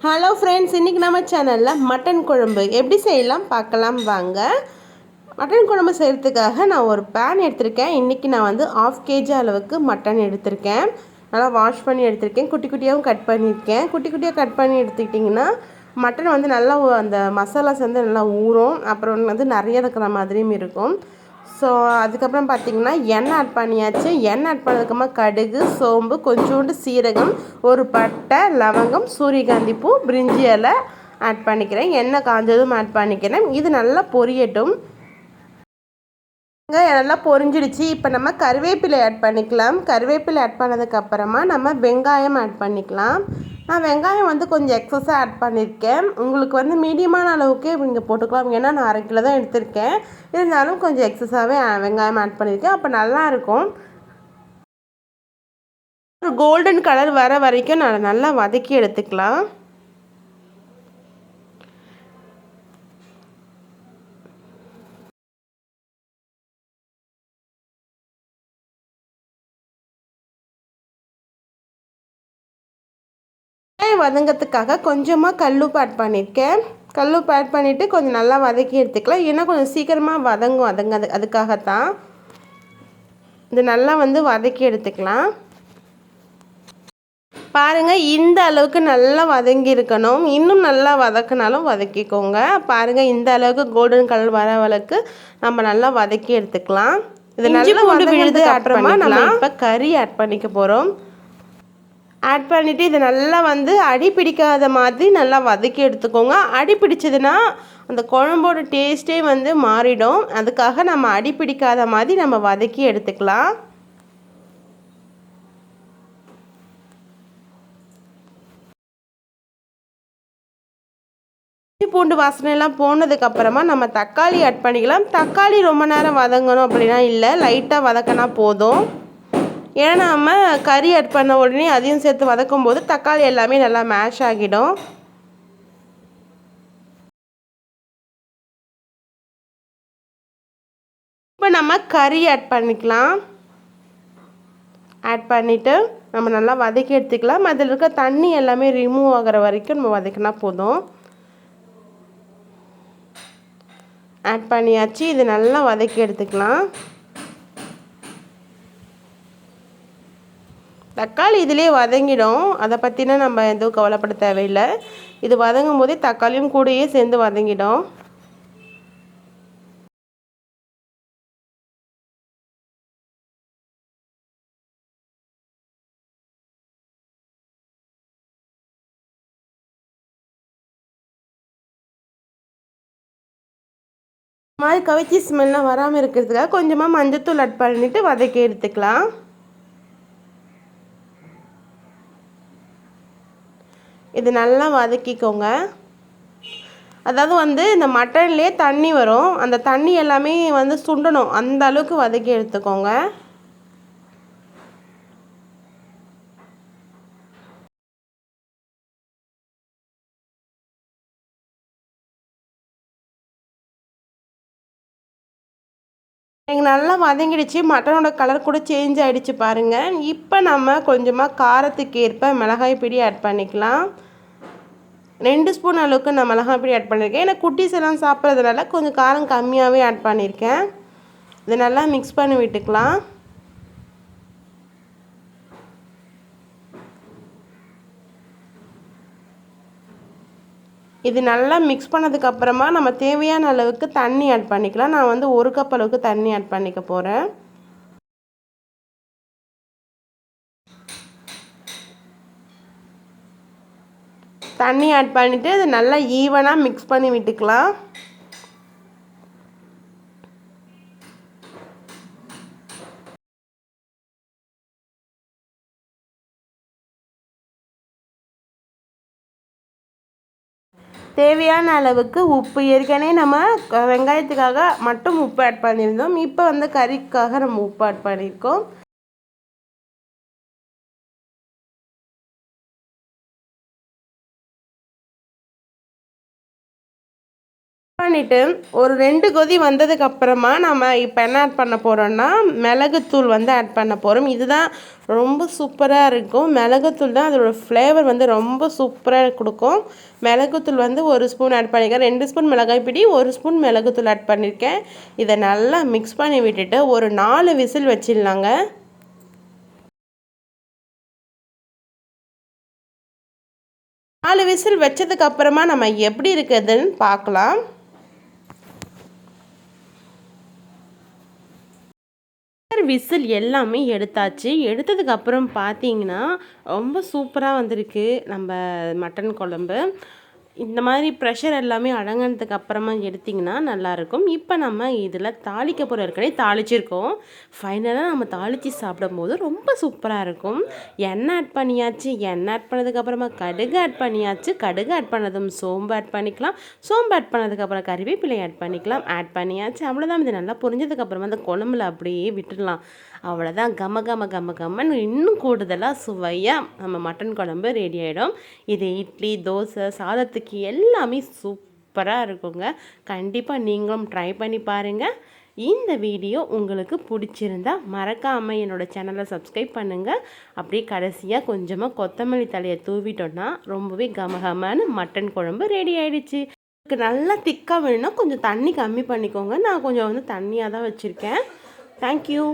Hello friends, இன்றைக்கி நம்ம சேனலில் மட்டன் குழம்பு எப்படி செய்யலாம் பார்க்கலாம் வாங்க. மட்டன் குழம்பு செய்கிறதுக்காக நான் ஒரு பேன் எடுத்திருக்கேன். இன்றைக்கி நான் வந்து 1/2 kg அளவுக்கு மட்டன் எடுத்திருக்கேன். நல்லா வாஷ் பண்ணி எடுத்திருக்கேன். குட்டி குட்டியாகவும் கட் பண்ணியிருக்கேன். குட்டி குட்டியாக கட் பண்ணி எடுத்துக்கிட்டிங்கன்னா மட்டன் வந்து நல்லா அந்த மசாலாஸ் வந்து நல்லா ஊறும். அப்புறம் வந்து நிறைய இருக்கிற மாதிரியும் இருக்கும். ஸோ அதுக்கப்புறம் பார்த்திங்கன்னா எண்ணெய் ஆட் பண்ணியாச்சு. எண்ணெய் ஆட் பண்ணதுக்கப்புறமா கடுகு, சோம்பு, கொஞ்சோண்டு சீரகம், ஒரு பட்டை, லவங்கம், சூரியகாந்தி பூ, பிரிஞ்சி இலை ஆட் பண்ணிக்கிறேன். எண்ணெய் காஞ்சதும் ஆட் பண்ணிக்கிறேன். இது நல்லா பொரியட்டும். நல்லா பொரிஞ்சிடுச்சு. இப்போ நம்ம கருவேப்பிலை ஆட் பண்ணிக்கலாம். கருவேப்பிலை ஆட் பண்ணதுக்கப்புறமா நம்ம வெங்காயம் ஆட் பண்ணிக்கலாம். நான் வெங்காயம் வந்து கொஞ்சம் எக்ஸஸாக ஆட் பண்ணியிருக்கேன். உங்களுக்கு வந்து மீடியமான அளவுக்கே நீங்கள் போட்டுக்கலாம். ஏன்னா நான் 1/2 கிலோ தான் எடுத்திருக்கேன். இருந்தாலும் கொஞ்சம் எக்ஸஸாகவே வெங்காயம் ஆட் பண்ணியிருக்கேன். அப்போ நல்லாயிருக்கும். ஒரு கோல்டன் கலர் வர வரைக்கும் நான் நல்லா வதக்கி எடுத்துக்கலாம். வதங்கிறதுக்காக கொஞ்சமாக கல்லுப்பு ஆட் பண்ணியிருக்கேன். கல்லுப்பு ஆட் பண்ணிவிட்டு கொஞ்சம் நல்லா வதக்கி எடுத்துக்கலாம். ஏன்னா கொஞ்சம் சீக்கிரமாக வதங்கும். அதுக்காகத்தான் இது நல்லா வந்து வதக்கி எடுத்துக்கலாம். பாருங்கள், இந்த அளவுக்கு நல்லா வதங்கி இருக்கணும். இன்னும் நல்லா வதக்கினாலும் வதக்கிக்கோங்க. பாருங்கள், இந்த அளவுக்கு கோல்டன் கலர் வர அளவுக்கு நம்ம நல்லா வதக்கி எடுத்துக்கலாம். இது நல்லா விழுது. அப்புறமா நம்ம இப்போ கறி ஆட் பண்ணிக்க போகிறோம். ஆட் பண்ணிவிட்டு இதை நல்லா வந்து அடி பிடிக்காத மாதிரி நல்லா வதக்கி எடுத்துக்கோங்க. அடி பிடிச்சதுன்னா அந்த குழம்போட டேஸ்ட்டே வந்து மாறிடும். அதுக்காக நம்ம அடி பிடிக்காத மாதிரி நம்ம வதக்கி எடுத்துக்கலாம். பூண்டு வாசனையெல்லாம் போனதுக்கப்புறமா நம்ம தக்காளி ஆட் பண்ணிக்கலாம். தக்காளி ரொம்ப நேரம் வதங்கணும் அப்படின்னா இல்லை, லைட்டாக வதக்கினா போதும். ஏன்னா நம்ம கறி ஆட் பண்ண உடனே அதையும் சேர்த்து வதக்கும் போது தக்காளி எல்லாமே நல்லா மேஷ் ஆகிடும். இப்போ நம்ம கறி ஆட் பண்ணிக்கலாம். ஆட் பண்ணிவிட்டு நம்ம நல்லா வதக்கி எடுத்துக்கலாம். அதில் இருக்க தண்ணி எல்லாமே ரிமூவ் ஆகிற வரைக்கும் நம்ம வதக்கினா போதும். ஆட் பண்ணியாச்சு. இது நல்லா வதக்கி எடுத்துக்கலாம். தக்காளி இதிலே வதங்கிடும். அதை பற்றினா நம்ம எதுவும் கவலைப்பட தேவையில்லை. இது வதங்கும் போதே தக்காளியும் கூடயே சேர்ந்து வதங்கிடும். மாதிரி கவிச்சி ஸ்மெல்லாம் வராமல் இருக்கிறதுக்காக கொஞ்சமாக மஞ்சத்தூள் ஆட் பண்ணிவிட்டு வதக்கி எடுத்துக்கலாம். இது நல்லா வதக்கிக்கோங்க. அதாவது வந்து இந்த மட்டன்லேயே தண்ணி வரும். அந்த தண்ணி எல்லாமே வந்து சுண்டணும். அந்த அளவுக்கு வதக்கி எடுத்துக்கோங்க. எனக்கு நல்லா வதங்கிடுச்சு. மட்டனோட கலர் கூட சேஞ்ச் ஆகிடுச்சு பாருங்கள். இப்போ நம்ம கொஞ்சமாக காரத்துக்கு ஏற்ப மிளகாய் பொடி ஆட் பண்ணிக்கலாம். 2 ஸ்பூன் அளவுக்கு நான் மிளகாய் பொடி ஆட் பண்ணியிருக்கேன். ஏன்னா குட்டீஸ் எல்லாம் சாப்பிட்றதுனால கொஞ்சம் காரம் கம்மியாகவே ஆட் பண்ணியிருக்கேன். இதை நல்லா மிக்ஸ் பண்ணி விட்டுக்கலாம். இது நல்லா மிக்ஸ் பண்ணதுக்கப்புறமா நம்ம தேவையான அளவுக்கு தண்ணி ஆட் பண்ணிக்கலாம். நான் வந்து 1 கப் அளவுக்கு தண்ணி ஆட் பண்ணிக்க போகிறேன். தண்ணி ஆட் பண்ணிவிட்டு அது நல்லா ஈவனாக மிக்ஸ் பண்ணி விட்டுக்கலாம். தேவையான அளவுக்கு உப்பு, ஏற்கனவே நம்ம வெங்காயத்துக்காக மட்டும் உப்பு ஆட் பண்ணியிருந்தோம். இப்போ வந்து கறிக்காக நம்ம உப்பு ஆட் பண்ணியிருக்கோம். பண்ணிவிட்டு ஒரு 2 கொதி வந்ததுக்கப்புறமா நம்ம இப்போ என்ன ஆட் பண்ண போகிறோன்னா மிளகுத்தூள் வந்து ஆட் பண்ண போகிறோம். இதுதான் ரொம்ப சூப்பராக இருக்கும். மிளகுத்தூள் தான் அதோடய ஃப்ளேவர் வந்து ரொம்ப சூப்பராக கொடுக்கும். மிளகுத்தூள் வந்து 1 ஸ்பூன் ஆட் பண்ணியிருக்கேன். 2 ஸ்பூன் மிளகாய் பொடி 1 ஸ்பூன் மிளகுத்தூள் ஆட் பண்ணியிருக்கேன். இதை நல்லா மிக்ஸ் பண்ணி விட்டுட்டு ஒரு 4 விசில் வச்சிடலாங்க. 4 விசில் வச்சதுக்கப்புறமா நம்ம எப்படி இருக்குதுன்னு பார்க்கலாம். விசில் எல்லாமே எடுத்தாச்சு. எடுத்ததுக்கப்புறம் பார்த்தீங்கன்னா ரொம்ப சூப்பராக வந்திருக்கு நம்ம மட்டன் குழம்பு. இந்த மாதிரி ப்ரெஷர் எல்லாமே அடங்கினதுக்கு அப்புறமா எடுத்திங்கன்னா நல்லாயிருக்கும். இப்போ நம்ம இதில் தாளிக்க போகிற ஏற்கனவே தாளிச்சிருக்கோம். ஃபைனலாக நம்ம தாளித்து சாப்பிடும்போது ரொம்ப சூப்பராக இருக்கும். எண்ணெய் ஆட் பண்ணியாச்சு. எண்ணெய் ஆட் பண்ணதுக்கப்புறமா கடுகு ஆட் பண்ணியாச்சு. கடுகு ஆட் பண்ணதும் சோம்பு ஆட் பண்ணிக்கலாம். சோம்பு ஆட் பண்ணதுக்கப்புறம் கறிவேப்பிலை ஆட் பண்ணிக்கலாம். ஆட் பண்ணியாச்சு. அவ்வளோதான். இது நல்லா பொரிஞ்சதுக்கப்புறமா அந்த குழம்புல அப்படியே விட்டுடலாம். அவ்வளோதான். கம்மன்னு இன்னும் கூடுதலாக சுவையாக நம்ம மட்டன் குழம்பு ரெடி ஆகிடும். இது இட்லி, தோசை, சாதத்துக்கு எல்லாமே சூப்பராக இருக்குங்க. கண்டிப்பாக நீங்களும் ட்ரை பண்ணி பாருங்கள். இந்த வீடியோ உங்களுக்கு பிடிச்சிருந்தா மறக்காமல் என்னோடய சேனலை சப்ஸ்கிரைப் பண்ணுங்கள். அப்படியே கடைசியாக கொஞ்சமாக கொத்தமல்லி தலையை தூவிட்டோன்னா ரொம்பவே கமகமான மட்டன் குழம்பு ரெடி ஆகிடுச்சு. நல்லா திக்காக வேணும்னா கொஞ்சம் தண்ணி கம்மி பண்ணிக்கோங்க. நான் கொஞ்சம் வந்து தண்ணியாக தான் வச்சுருக்கேன். தேங்க்யூ.